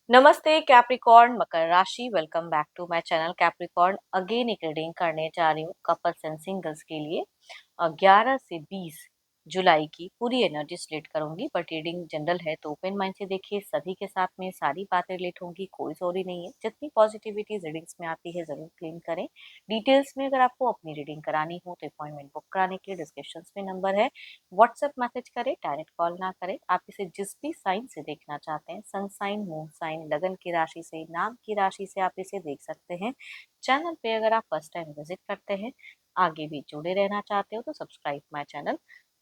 नमस्ते कैप्रिकॉर्न मकर राशि। Welcome back to my channel Capricorn. Again एक रीडिंग करने जा रही हूँ कपल्स एंड सिंगल्स के लिए। 11 से 20 जुलाई की पूरी एनर्जी स्प्लिट करूंगी, बट रीडिंग जनरल है तो ओपन माइंड से देखिए। सभी के साथ में सारी बातें रिलेट होंगी, कोई जरूरी नहीं है। जितनी पॉजिटिविटी रीडिंग्स में आती है जरूर क्लेम करें। डिटेल्स में अगर आपको अपनी रीडिंग करानी हो तो अपॉइंटमेंट बुक कराने के लिए डिस्क्रिप्शन में नंबर है, व्हाट्सएप मैसेज करें, डायरेक्ट कॉल ना करें। आप इसे जिस भी साइन से देखना चाहते हैं, सन साइन, मून साइन, लगन की राशि से, नाम की राशि से आप इसे देख सकते हैं। चैनल पे अगर आप फर्स्ट टाइम विजिट करते हैं, आगे भी जुड़े रहना चाहते हो तो subscribe my channel,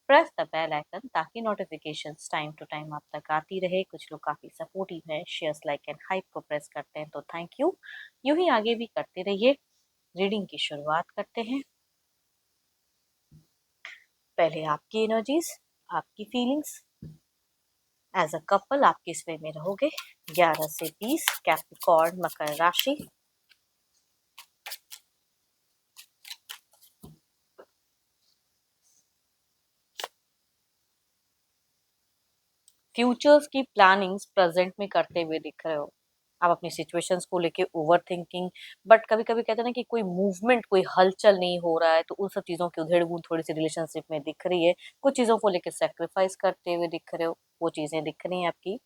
press the bell icon ताकि नोटिफिकेशंस टाइम टू टाइम आप तक आती रहे। कुछ लोग काफी सपोर्टिव हैं, शेयर्स, लाइक एंड हाइप को प्रेस करते हैं तो थैंक यू। यूं ही आगे भी करते रहिए। रीडिंग की शुरुआत करते हैं। पहले आपकी एनर्जीज, आपकी फीलिंग्स। एज अ कपल आप किस वे में रहोगे? 11 से 20 कैप्रिकॉर्न मकर राशि। फ्यूचर्स की प्लानिंग्स प्रेजेंट में करते हुए दिख रहे हो। आप अपनी सिचुएशंस को लेके ओवर थिंकिंग, बट कभी कभी कहते हैं ना कि कोई मूवमेंट, कोई हलचल नहीं हो रहा है, तो उन सब चीजों की उधेड़ बूंद थोड़ी सी रिलेशनशिप में दिख रही है। कुछ चीजों को लेके सेक्रीफाइस करते हुए दिख रहे हो, वो चीजें दिख रही हैं आपकी।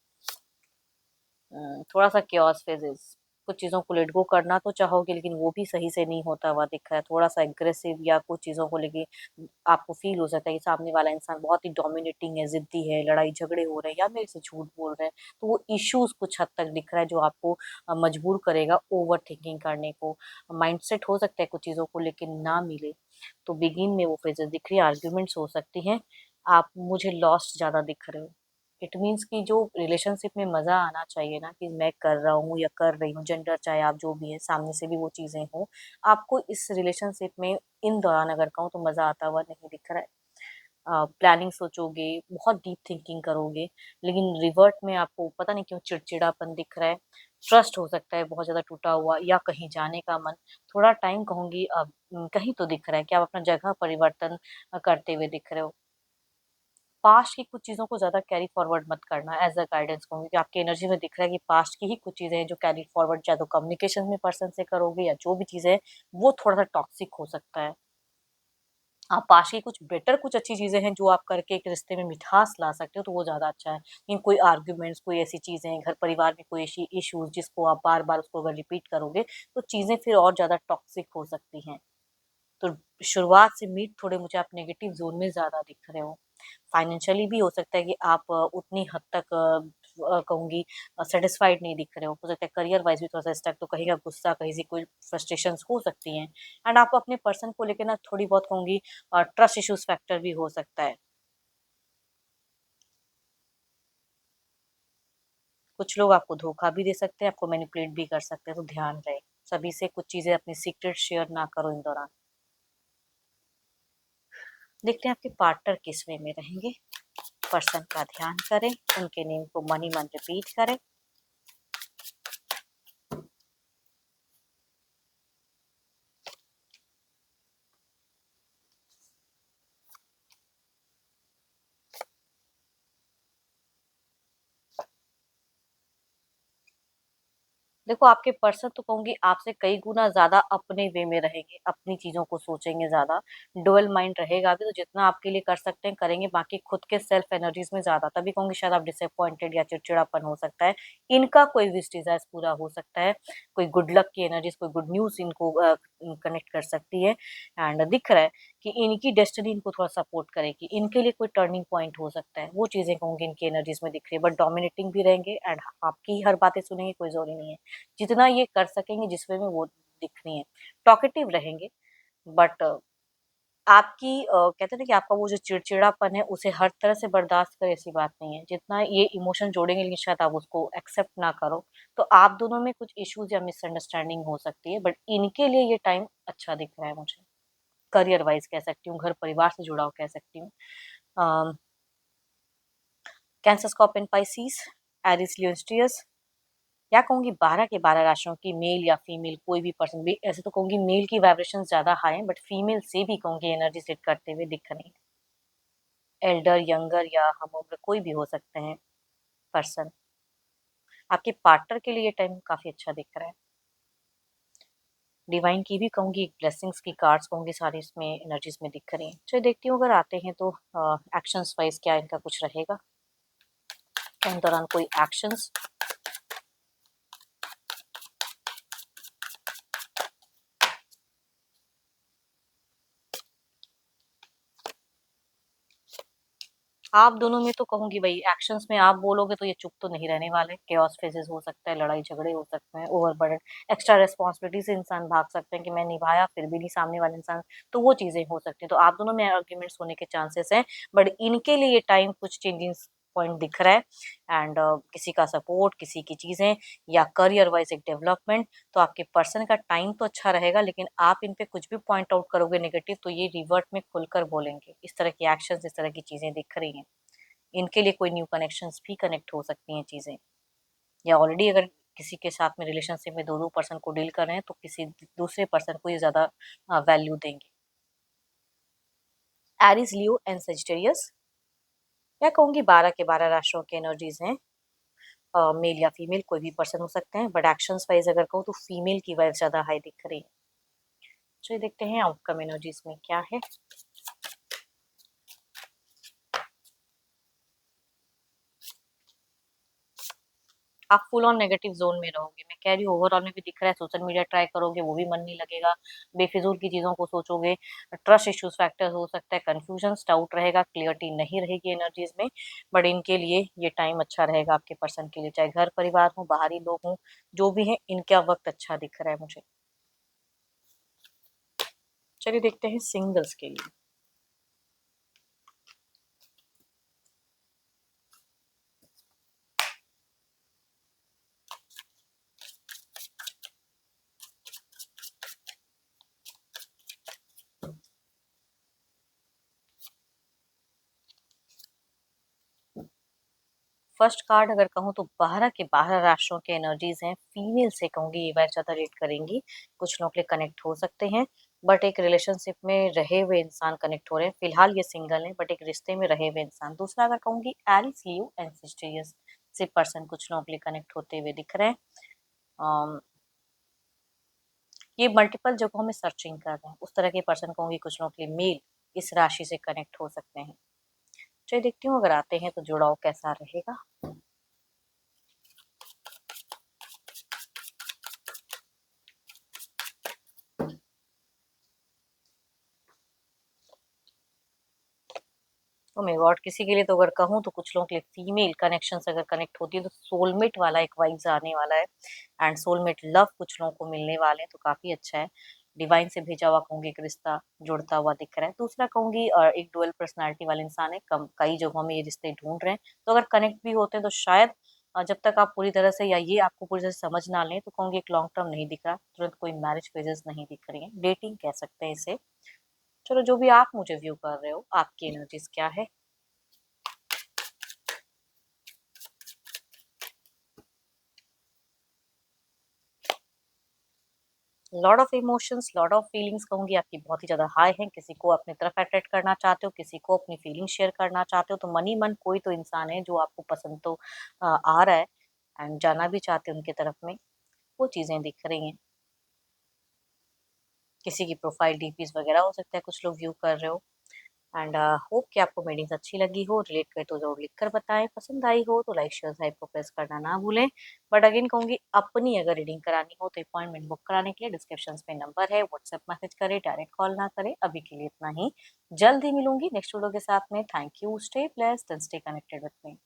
थोड़ा सा क्योस फेजेस, कुछ चीज़ों को लेट गो करना तो चाहोगे लेकिन वो भी सही से नहीं होता हुआ दिख रहा है। थोड़ा सा एग्रेसिव या कुछ चीज़ों को लेके आपको फील हो सकता है कि सामने वाला इंसान बहुत ही डोमिनेटिंग है, जिद्दी है, लड़ाई झगड़े हो रहे हैं या मेरे से झूठ बोल रहे हैं। तो वो इश्यूज कुछ हद तक दिख रहा है जो आपको मजबूर करेगा ओवर थिंकिंग करने को। माइंडसेट हो सकता है कुछ चीज़ों को लेकिन ना मिले तो बिगिन में वो फेजेस दिख रही है। आर्ग्यूमेंट्स हो सकती हैं। आप मुझे लॉस्ट ज़्यादा दिख रहे हो। इट मीन्स कि जो रिलेशनशिप में मजा आना चाहिए ना, कि मैं कर रहा हूँ या कर रही हूँ, जेंडर चाहे आप जो भी है सामने से भी वो चीजें हो, आपको इस रिलेशनशिप में इन दौरान अगर कहूँ तो मजा आता हुआ नहीं दिख रहा है। प्लानिंग सोचोगे, बहुत डीप थिंकिंग करोगे, लेकिन रिवर्ट में आपको पता नहीं क्यों चिड़चिड़ापन दिख रहा है। ट्रस्ट हो सकता है बहुत ज्यादा टूटा हुआ, या कहीं जाने का मन। थोड़ा टाइम कहूंगी अब, कहीं तो दिख रहा है कि आप अपना जगह परिवर्तन करते हुए दिख रहे हो। पास्ट की कुछ चीज़ों को ज़्यादा कैरी फॉरवर्ड मत करना, एज अ गाइडेंस कहूँगी कि आपकी एनर्जी में दिख रहा है कि पास्ट की ही कुछ चीज़ें हैं जो कैरी फॉरवर्ड चाहे तो कम्युनिकेशन में पर्सन से करोगे या जो भी चीज़ें हैं, वो थोड़ा सा टॉक्सिक हो सकता है। आप पास्ट की कुछ बेटर, कुछ अच्छी चीज़ें हैं जो आप करके एक रिश्ते में मिठास ला सकते हो तो वो ज़्यादा अच्छा है। लेकिन कोई आर्ग्यूमेंट्स, कोई ऐसी चीज़ें हैं घर परिवार में, कोई ऐसी इश्यूज जिसको आप बार बार उसको अगर रिपीट करोगे तो चीज़ें फिर और ज़्यादा टॉक्सिक हो सकती हैं। तो शुरुआत से मीट थोड़े मुझे आप नेगेटिव जोन में ज़्यादा दिख रहे हो। फाइनेंशियली भी हो सकता है कि आप उतनी हद तक कहूँगी सेटिस्फाइड नहीं दिख रहे हो सकता है करियर वाइज भी थोड़ा-सा स्टक, तो कहीं का गुस्सा, कहीं से कोई फ्रस्ट्रेशंस हो सकती हैं। एंड आप अपने पर्सन को लेके ना थोड़ी बहुत कहूँगी ट्रस्ट इश्यूज़ फैक्टर भी हो सकता है। कुछ लोग आपको धोखा भी दे सकते हैं, आपको मैनिपुलेट भी कर सकते हैं, तो ध्यान रहे। सभी से कुछ चीज़ें अपनी सीक्रेट शेयर ना करो इन दौरान। देखते हैं आपके पार्टनर किस वे में रहेंगे। पर्सन का ध्यान करें, उनके नेम को मन ही मन रिपीट करें। देखो आपके पर्सन तो कहूँगी आपसे कई गुना ज़्यादा अपने वे में रहेंगे, अपनी चीज़ों को सोचेंगे ज़्यादा, डुअल माइंड रहेगा भी, तो जितना आपके लिए कर सकते हैं करेंगे, बाकी खुद के सेल्फ एनर्जीज में ज़्यादा, तभी कहूँगी शायद आप डिसअपॉइंटेड या चिड़चिड़ापन हो सकता है। इनका कोई विश डिज़ायर्स पूरा हो सकता है, कोई गुड लक की एनर्जीज, कोई गुड न्यूज़ इनको कनेक्ट कर सकती है। एंड दिख रहा है कि इनकी डेस्टिनी इनको थोड़ा सपोर्ट करेगी, इनके लिए कोई टर्निंग पॉइंट हो सकता है, वो चीज़ें कहूँगी इनकी एनर्जीज में दिख रही है। बट डोमिनेटिंग भी रहेंगे एंड आपकी हर बातें सुनेंगे, कोई ज़रूरी नहीं है। जितना ये कर सकेंगे जिस वे में वो दिखनी है। टॉकेटिव रहेंगे, बट आपकी कहते हैं ना कि आपका वो जो चिड़चिड़ापन है उसे हर तरह से बर्दाश्त करे, ऐसी बात नहीं है। जितना ये इमोशन जोड़ेंगे लेकिन शायद आप उसको एक्सेप्ट ना करो, तो आप दोनों में कुछ इश्यूज या मिसअंडरस्टैंडिंग हो सकती है, बट इनके लिए ये टाइम अच्छा दिख रहा है मुझे। करियर वाइज कह सकती हूँ, घर परिवार से जुड़ाव कह सकती हूँ। कैंसर, स्कॉर्पियो, पाइसिस, एरिस, लियो, या कहूँगी 12 के 12 राशियों की मेल या फीमेल कोई भी पर्सन भी, ऐसे तो कहूँगी मेल की वाइब्रेशन ज़्यादा हाई है, बट फीमेल से भी कहूँगी एनर्जी सेट करते हुए दिख रही है। एल्डर, यंगर या हम उम्र कोई भी हो सकते हैं पर्सन। आपके पार्टनर के लिए ये टाइम काफ़ी अच्छा दिख रहा है। डिवाइन की भी कहूँगी, ब्लेसिंग्स की कार्ड्स कहूँगी, सारी इसमें एनर्जीज में दिख रही हैं। चलिए देखती हूँ, अगर आते हैं तो एक्शंस वाइज क्या इनका कुछ रहेगा, इन दौरान कोई एक्शंस। आप दोनों में तो कहूँगी भाई, एक्शंस में आप बोलोगे तो ये चुप तो नहीं रहने वाले। केओस फेजेस हो सकता है, लड़ाई झगड़े हो सकते हैं, ओवरबर्डन, एक्स्ट्रा रिस्पॉन्सिबिलिटी से इंसान भाग सकते हैं कि मैं निभाया फिर भी नहीं सामने वाले इंसान, तो वो चीजें हो सकती हैं। तो आप दोनों में आर्ग्यूमेंट्स होने के चांसेस हैं, बट इनके लिए ये टाइम कुछ चेंजिंग पॉइंट दिख रहा है। एंड किसी का सपोर्ट, किसी की चीजें, या करियर वाइज एक डेवलपमेंट। तो आपके पर्सन का टाइम तो अच्छा रहेगा, लेकिन आप इन पे कुछ भी पॉइंट आउट करोगे नेगेटिव तो ये रिवर्ट में खुलकर बोलेंगे। इस तरह की एक्शंस, इस तरह की चीजें दिख रही हैं। इनके लिए कोई न्यू कनेक्शंस भी कनेक्ट हो सकती हैं चीजें, या ऑलरेडी अगर किसी के साथ में रिलेशनशिप में दो दो पर्सन को डील कर रहे हैं तो किसी दूसरे पर्सन को ये ज्यादा वैल्यू देंगे। एरिस, लियो एंड सेजिटेरियस, या कहूंगी 12 के 12 राशियों की एनर्जीज हैं। मेल या फीमेल कोई भी पर्सन हो सकते हैं, बट एक्शंस वाइज अगर कहूँ तो फीमेल की वाइफ ज्यादा हाई दिख रही है। चलिए देखते हैं आउटकम एनर्जीज में क्या है। आप फुल ऑन नेगेटिव जोन में रहोगे, मैं कह रही हूँ। ओवरऑल में भी दिख रहा है, सोशल मीडिया ट्राई करोगे वो भी मन नहीं लगेगा, बेफिजूल की चीजों को सोचोगे, ट्रस्ट इश्यूज फैक्टर हो सकता है, कंफ्यूजन, डाउट रहेगा, क्लियरिटी नहीं रहेगी एनर्जीज में। बट इनके लिए ये टाइम अच्छा रहेगा आपके पर्सन के लिए, चाहे घर परिवार हो, बाहरी लोग हों, जो भी है, इनका वक्त अच्छा दिख रहा है मुझे। चलिए देखते हैं सिंगल्स के लिए। फर्स्ट कार्ड अगर कहूँ तो 12 के 12 राशियों के एनर्जीज हैं, फीमेल से कहूंगी ये वाइफ ज्यादा रेट करेंगी। कुछ लोग के कनेक्ट हो सकते हैं, बट एक रिलेशनशिप में रहे हुए इंसान कनेक्ट हो रहे हैं। फिलहाल ये सिंगल है, बट एक रिश्ते में रहे हुए इंसान। दूसरा अगर कहूंगी एरिस, लियो एंड सेजिटेरियस से पर्सन कुछ लोगों के लिए कनेक्ट होते हुए दिख रहे हैं। अम, ये मल्टीपल जगहों में सर्चिंग कर रहे हैं, उस तरह के पर्सन कहूंगी। कुछ लोगों के लिए मेल इस राशि से कनेक्ट हो सकते हैं। चलिए देखती हूँ, अगर आते हैं तो जुड़ाव कैसा रहेगा। ओ माय गॉड, किसी के लिए तो अगर कहूँ तो कुछ लोगों के लिए फीमेल कनेक्शन अगर कनेक्ट होती है तो सोलमेट वाला एक वाइब्स आने वाला है। एंड सोलमेट लव कुछ लोगों को मिलने वाले हैं, तो काफी अच्छा है। डिवाइन से भेजा हुआ कहूंगी एक रिश्ता जुड़ता हुआ दिख रहा है। दूसरा कहूंगी एक डुअल पर्सनालिटी वाले इंसान है, कम कई जगहों में ये रिश्ते ढूंढ रहे हैं। तो अगर कनेक्ट भी होते हैं तो शायद जब तक आप पूरी तरह से, या ये आपको पूरी तरह से समझ ना लें, तो कहूंगी एक लॉन्ग टर्म नहीं दिख रहा, तुरंत कोई मैरिज फेजेस नहीं दिख रही है, डेटिंग कह सकते हैं इसे। चलो, जो भी आप मुझे व्यू कर रहे हो, आपकी एनर्जीज क्या है। Lot of emotions, lot of feelings कहूंगी आपकी बहुत ही ज्यादा हाई है। किसी को अपनी तरफ अट्रैक्ट करना चाहते हो, किसी को अपनी फीलिंग शेयर करना चाहते हो, तो मन ही मन कोई तो इंसान है जो आपको पसंद तो आ रहा है, एंड जाना भी चाहते हो उनकी तरफ में। वो चीजें दिख रही हैं। किसी की प्रोफाइल डीपीज वगैरह हो सकता है कुछ लोग व्यू कर रहे हो। एंड होप कि आपको मीटिंग्स अच्छी लगी हो, रिलेट करे तो जरूर लिख कर बताएं। पसंद आई हो तो लाइक शेयर साइड को प्रेस करना ना भूलें। बट अगेन कहूंगी, अपनी अगर रीडिंग करानी हो तो अपॉइंटमेंट बुक कराने के लिए डिस्क्रिप्शन में नंबर है, व्हाट्सएप मैसेज करें, डायरेक्ट कॉल ना करें। अभी के लिए इतना ही, जल्द ही मिलूंगी नेक्स्ट वीडियो के साथ में। Thank you, stay blessed and stay connected with me.